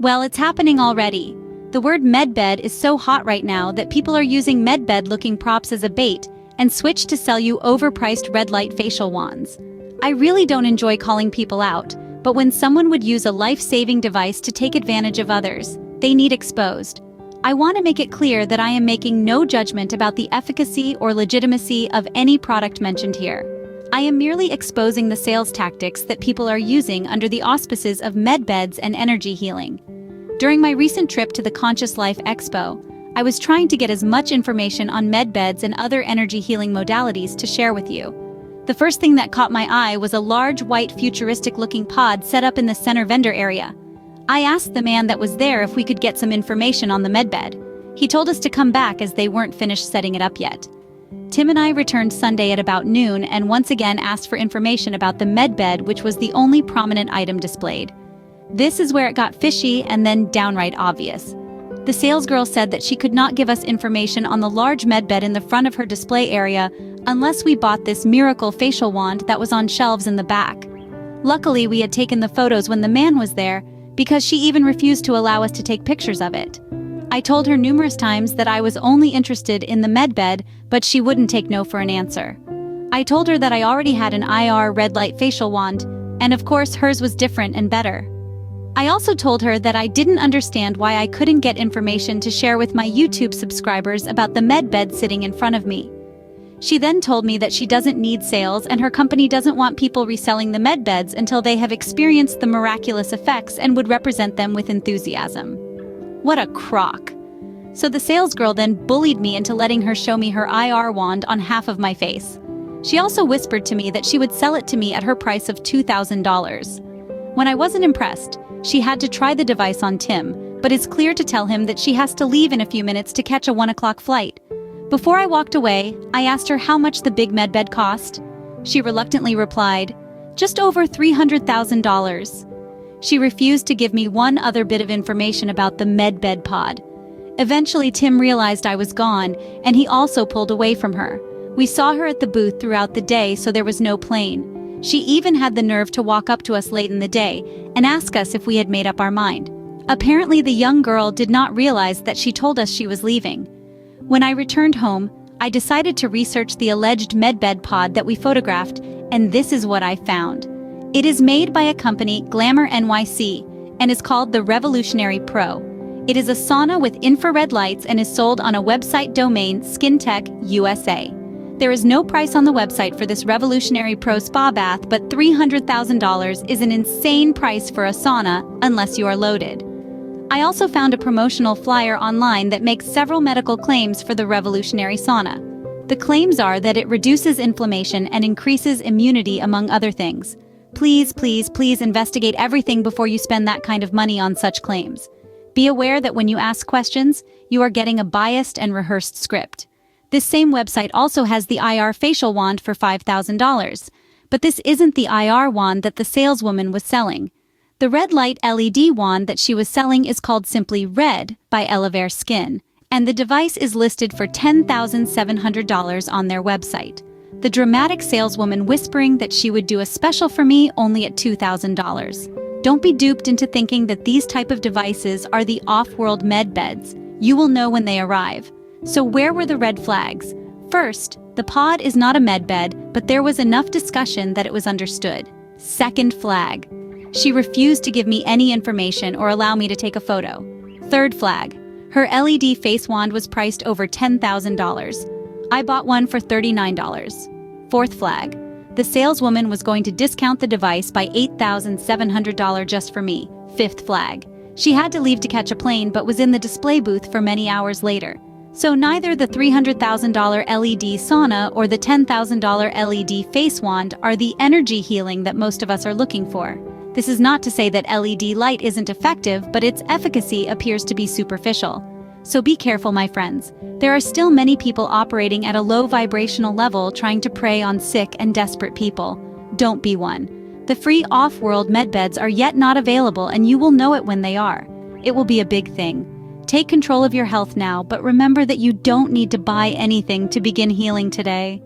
Well, it's happening already. The word MedBed is so hot right now that people are using MedBed-looking props as a bait and switch to sell you overpriced red light facial wands. I really don't enjoy calling people out, but when someone would use a life-saving device to take advantage of others, they need exposed. I want to make it clear that I am making no judgment about the efficacy or legitimacy of any product mentioned here. I am merely exposing the sales tactics that people are using under the auspices of MedBeds and energy healing. During my recent trip to the Conscious Life Expo, I was trying to get as much information on MedBeds and other energy healing modalities to share with you. The first thing that caught my eye was a large white futuristic-looking pod set up in the center vendor area. I asked the man that was there if we could get some information on the MedBed. He told us to come back as they weren't finished setting it up yet. Tim and I returned Sunday at about noon and once again asked for information about the MedBed, which was the only prominent item displayed. This is where it got fishy and then downright obvious. The salesgirl said that she could not give us information on the large MedBed in the front of her display area unless we bought this miracle facial wand that was on shelves in the back. Luckily, we had taken the photos when the man was there because she even refused to allow us to take pictures of it. I told her numerous times that I was only interested in the MedBed, but she wouldn't take no for an answer. I told her that I already had an IR red light facial wand, and of course hers was different and better. I also told her that I didn't understand why I couldn't get information to share with my YouTube subscribers about the MedBed sitting in front of me. She then told me that she doesn't need sales and her company doesn't want people reselling the MedBeds until they have experienced the miraculous effects and would represent them with enthusiasm. What a crock. So the salesgirl then bullied me into letting her show me her IR wand on half of my face. She also whispered to me that she would sell it to me at her price of $2,000. When I wasn't impressed, she had to try the device on Tim, but it's clear to tell him that she has to leave in a few minutes to catch a 1 o'clock flight. Before I walked away, I asked her how much the big MedBed cost. She reluctantly replied, "Just over $300,000. She refused to give me one other bit of information about the MedBed pod. Eventually, Tim realized I was gone, and he also pulled away from her. We saw her at the booth throughout the day, so there was no plane. She even had the nerve to walk up to us late in the day and ask us if we had made up our mind. Apparently, the young girl did not realize that she told us she was leaving. When I returned home, I decided to research the alleged MedBed pod that we photographed, and this is what I found. It is made by a company, Glamour NYC, and is called the Revolutionary Pro. It is a sauna with infrared lights and is sold on a website domain, SkinTech USA. There is no price on the website for this Revolutionary Pro spa bath, but $300,000 is an insane price for a sauna unless you are loaded. I also found a promotional flyer online that makes several medical claims for the Revolutionary sauna. The claims are that it reduces inflammation and increases immunity, among other things. Please, please, please investigate everything before you spend that kind of money on such claims. Be aware that when you ask questions, you are getting a biased and rehearsed script. This same website also has the IR facial wand for $5,000, but this isn't the IR wand that the saleswoman was selling. The red light LED wand that she was selling is called simply Red by Elevare Skin, and the device is listed for $10,700 on their website. The dramatic saleswoman whispering that she would do a special for me only at $2,000. Don't be duped into thinking that these type of devices are the off-world MedBeds. You will know when they arrive. So where were the red flags? First, the pod is not a MedBed, but there was enough discussion that it was understood. Second flag. She refused to give me any information or allow me to take a photo. Third flag. Her LED face wand was priced over $10,000. I bought one for $39. Fourth flag. The saleswoman was going to discount the device by $8,700 just for me. Fifth flag. She had to leave to catch a plane but was in the display booth for many hours later. So neither the $300,000 LED sauna or the $10,000 LED face wand are the energy healing that most of us are looking for. This is not to say that LED light isn't effective, but its efficacy appears to be superficial. So be careful, my friends. There are still many people operating at a low vibrational level trying to prey on sick and desperate people. Don't be one. The free off-world MedBeds are yet not available, and you will know it when they are. It will be a big thing. Take control of your health now, but remember that you don't need to buy anything to begin healing today.